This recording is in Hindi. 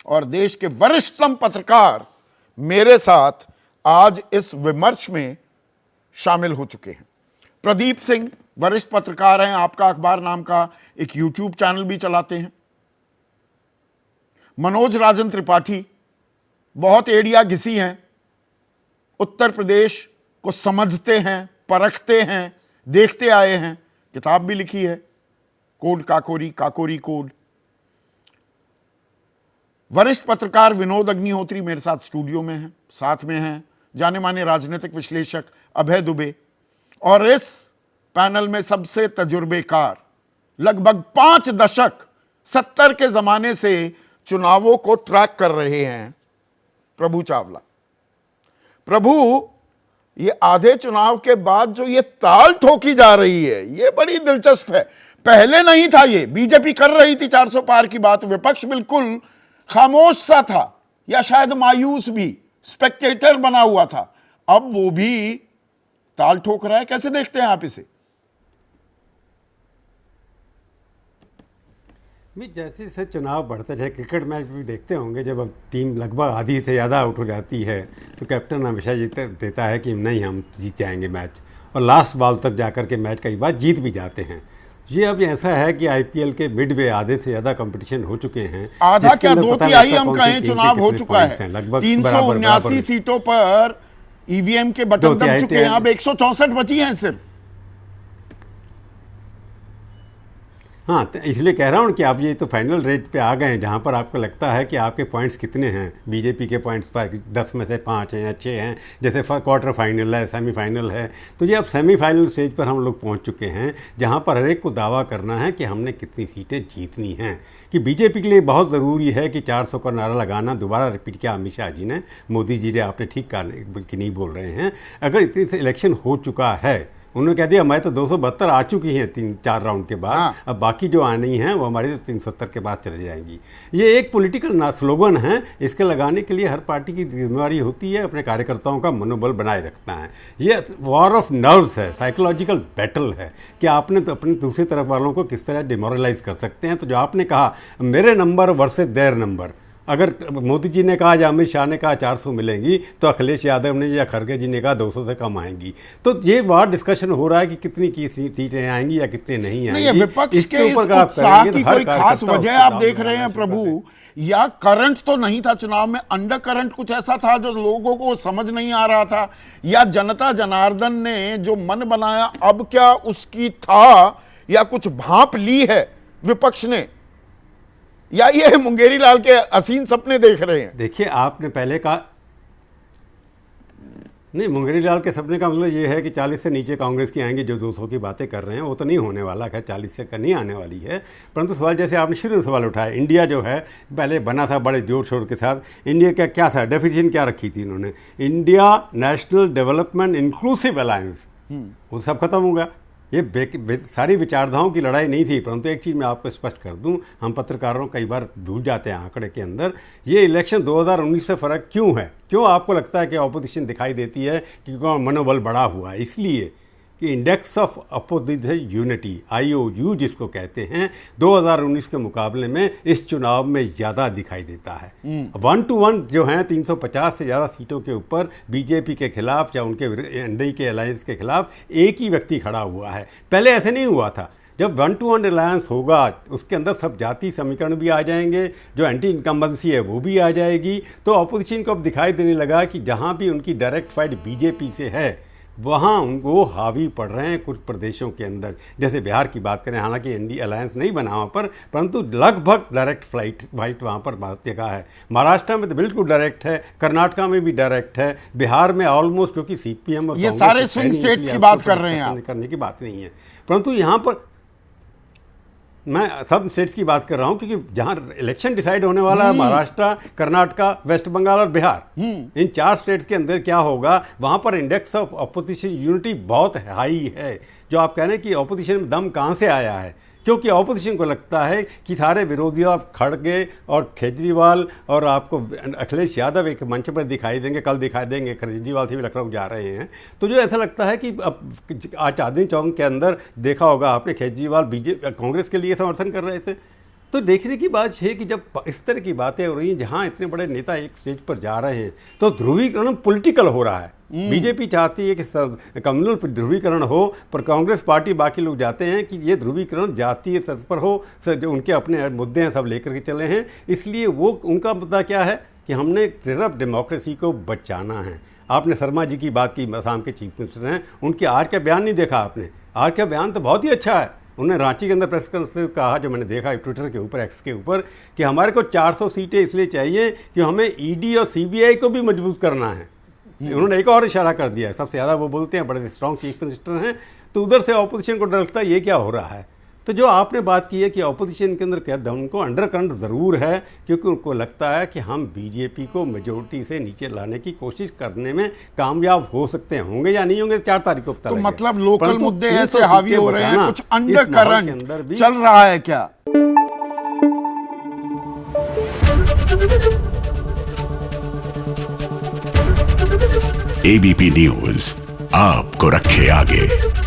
और देश के वरिष्ठतम पत्रकार मेरे साथ आज इस विमर्श में शामिल हो चुके हैं। प्रदीप सिंह वरिष्ठ पत्रकार हैं, आपका अखबार नाम का एक यूट्यूब चैनल भी चलाते हैं। मनोज राजन त्रिपाठी बहुत एड़िया घिसी हैं, उत्तर प्रदेश को समझते हैं, परखते हैं, देखते आए हैं, किताब भी लिखी है, कोड काकोरी, काकोरी कोड। वरिष्ठ पत्रकार विनोद अग्निहोत्री मेरे साथ स्टूडियो में हैं, साथ में हैं जाने माने राजनीतिक विश्लेषक अभय दुबे, और इस पैनल में सबसे तजुर्बेकार, लगभग 5 दशक 70 के जमाने से चुनावों को ट्रैक कर रहे हैं प्रभु चावला। प्रभु, ये आधे चुनाव के बाद जो ये ताल ठोकी जा रही है, ये बड़ी दिलचस्प है। पहले नहीं था ये, बीजेपी कर रही थी 400 पार की बात, विपक्ष बिल्कुल खामोश सा था या शायद मायूस भी, स्पेक्टेटर बना हुआ था। अब वो भी ताल ठोक रहा है। कैसे देखते हैं आप इसे? जैसे जैसे चुनाव बढ़ते जाए, क्रिकेट मैच भी देखते होंगे, जब अब टीम लगभग आधी से ज़्यादा आउट हो जाती है तो कैप्टन हमेशा देता है कि नहीं, हम जीत जाएंगे मैच, और लास्ट बॉल तक जाकर के मैच कई बार जीत भी जाते हैं। ये अब ऐसा है कि आईपीएल के मिडवे आधे से ज़्यादा कंपटीशन हो चुके हैं। आधा क्या, 2/3 हम कहें चुनाव हो चुका है। लगभग 379 सीटों पर ईवीएम के बटन दब चुके हैं, अब 164 बची हैं सिर्फ। हाँ, तो इसलिए कह रहा हूँ कि आप ये तो फाइनल रेट पे आ गए हैं जहाँ पर आपको लगता है कि आपके पॉइंट्स कितने हैं। बीजेपी के पॉइंट्स पर 10 में से 5 हैं या 6 हैं, जैसे क्वार्टर फाइनल है, सेमीफाइनल है। तो ये अब सेमीफाइनल स्टेज पर हम लोग पहुँच चुके हैं जहाँ पर हर एक को दावा करना है कि हमने कितनी सीटें जीतनी हैं। कि बीजेपी के लिए बहुत ज़रूरी है कि 400 का नारा लगाना। दोबारा रिपीट किया अमित शाह जी ने, मोदी जी ने, आपने ठीक कहा कि नहीं बोल रहे हैं। अगर इतनी से इलेक्शन हो चुका है, उन्होंने कह दिया हमारे तो 272 आ चुकी हैं 3-4 राउंड के बाद। हाँ। अब बाकी जो आनी हैं वो हमारी तो 370 के बाद चले जाएंगी। ये एक पॉलिटिकल स्लोगन है, इसके लगाने के लिए हर पार्टी की जिम्मेवारी होती है अपने कार्यकर्ताओं का मनोबल बनाए रखना है। ये वॉर ऑफ नर्व्स है, साइकोलॉजिकल बैटल है कि आपने तो अपने दूसरी तरफ वालों को किस तरह डिमोरलाइज कर सकते हैं। तो जो आपने कहा मेरे नंबर वर्सेस देयर नंबर, अगर मोदी जी ने कहा या अमित शाह ने कहा 400 मिलेंगी, तो अखिलेश यादव ने या खड़गे जी ने कहा 200 से कम आएंगी। तो ये बात डिस्कशन हो रहा है कि कितनी की सीटें आएंगी या कितने नहीं आएंगी। नहीं, विपक्ष के इस उत्साह की कोई खास वजह आप देख रहे हैं प्रभु, या करंट तो नहीं था चुनाव में, अंडर करंट कुछ ऐसा था जो लोगों को समझ नहीं आ रहा था, या जनता जनार्दन ने जो मन बनाया अब क्या उसकी था, या कुछ भांप ली है विपक्ष ने, या ये मुंगेरी लाल के हसीन सपने देख रहे हैं? देखिए, आपने पहले कहा नहीं, मुंगेरी लाल के सपने का मतलब ये है कि 40 से नीचे कांग्रेस की आएंगी। जो 200 की बातें कर रहे हैं वो तो नहीं होने वाला, खैर 40 से नहीं आने वाली है। परंतु सवाल, जैसे आपने शुरू में सवाल उठाया, इंडिया जो है पहले बना था बड़े जोर शोर के साथ। इंडिया का क्या था, डेफिनेशन क्या रखी थी इन्होंने? India national development inclusive alliance. वो सब खत्म हो गया। ये सारी विचारधाराओं की लड़ाई नहीं थी। परंतु एक चीज़ मैं आपको स्पष्ट कर दूं, हम पत्रकारों कई बार भूल जाते हैं आंकड़े के अंदर। ये इलेक्शन 2019 से फ़र्क क्यों है? क्यों आपको लगता है कि ऑपोजिशन दिखाई देती है कि मनोबल बढ़ा हुआ है? इसलिए कि index of opposition unity, IOU जिसको कहते हैं, 2019 के मुकाबले में इस चुनाव में ज़्यादा दिखाई देता है। 1 to 1 जो हैं 350 से ज़्यादा सीटों के ऊपर बीजेपी के खिलाफ या उनके एनडीए के अलायंस के खिलाफ एक ही व्यक्ति खड़ा हुआ है। पहले ऐसे नहीं हुआ था। जब 1 to 1 अलायंस होगा उसके अंदर सब जाति समीकरण भी आ जाएंगे, जो एंटी इनकम्बेंसी है वो भी आ जाएगी। तो अपोजिशन को अब दिखाई देने लगा कि जहाँ भी उनकी डायरेक्ट फाइट बीजेपी से है वहाँ उनको हावी पड़ रहे हैं कुछ प्रदेशों के अंदर। जैसे बिहार की बात करें, हालांकि एनडीए अलायंस नहीं बना वहाँ पर, परंतु लगभग डायरेक्ट फाइट वहाँ पर बहुत जगह है। महाराष्ट्र में तो बिल्कुल डायरेक्ट है, कर्नाटका में भी डायरेक्ट है, बिहार में ऑलमोस्ट, क्योंकि CPM और ये सारे स्विंग स्टेट्स की बात कर रहे हैं आप। करने की बात नहीं है। परंतु यहाँ पर मैं सब स्टेट्स की बात कर रहा हूं, क्योंकि जहां इलेक्शन डिसाइड होने वाला है महाराष्ट्र, कर्नाटका, वेस्ट बंगाल और बिहार, इन 4 स्टेट्स के अंदर क्या होगा, वहां पर इंडेक्स ऑफ अपोजिशन यूनिटी बहुत हाई है। जो आप कह रहे हैं कि अपोजिशन में दम कहां से आया है, क्योंकि ऑपोजिशन को लगता है कि सारे विरोधी आप खड़गे और केजरीवाल और आपको अखिलेश यादव एक मंच पर दिखाई देंगे, कल दिखाई देंगे, केजरीवाल से भी लखनऊ जा रहे हैं। तो जो ऐसा लगता है कि अब आज चांदनी चौक के अंदर देखा होगा आपने, केजरीवाल कांग्रेस के लिए समर्थन कर रहे थे, तो देखने की बात है कि जब इस तरह की बातें हो रही हैं, जहां इतने बड़े नेता एक स्टेज पर जा रहे हैं, तो ध्रुवीकरण पॉलिटिकल हो रहा है। बीजेपी चाहती है कि कम्युनल ध्रुवीकरण हो, पर कांग्रेस पार्टी, बाकी लोग जाते हैं कि ये ध्रुवीकरण जातीय स्तर पर हो, जो उनके अपने मुद्दे हैं सब लेकर के चले हैं। इसलिए वो उनका मुद्दा क्या है कि हमने सिर्फ डेमोक्रेसी को बचाना है। आपने शर्मा जी की बात की, असम के चीफ मिनिस्टर हैं, उनके आज का बयान नहीं देखा आपने? आज का बयान तो बहुत ही अच्छा है। उन्होंने रांची के अंदर प्रेस कॉन्फ्रेंस में कहा, जो मैंने देखा ट्विटर के ऊपर, एक्स के ऊपर, कि हमारे को 400 सीटें इसलिए चाहिए कि हमें ईडी और सीबीआई को भी मजबूत करना है। उन्होंने एक और इशारा कर दिया है, सबसे ज़्यादा वो बोलते हैं, बड़े स्ट्रॉन्ग चीफ मिनिस्टर हैं, तो उधर से ऑपोजिशन को डर लगता है ये क्या हो रहा है। तो जो आपने बात की है कि ऑपोजिशन के अंदर क्या, उनको अंडर करंट ज़रूर है, क्योंकि उनको लगता है कि हम बीजेपी को मेजोरिटी से नीचे लाने की कोशिश करने में कामयाब हो सकते हैं। होंगे या नहीं होंगे 4 तारीख को पता तो लगेगा। मतलब लोकल परंतु मुद्दे 300 ऐसे हावी सीटें हो रहे हैं, बचाना कुछ अंडर इस माहौल के अंदर करंट भी चल रहा है क्या? एबीपी न्यूज आपको रखे आगे।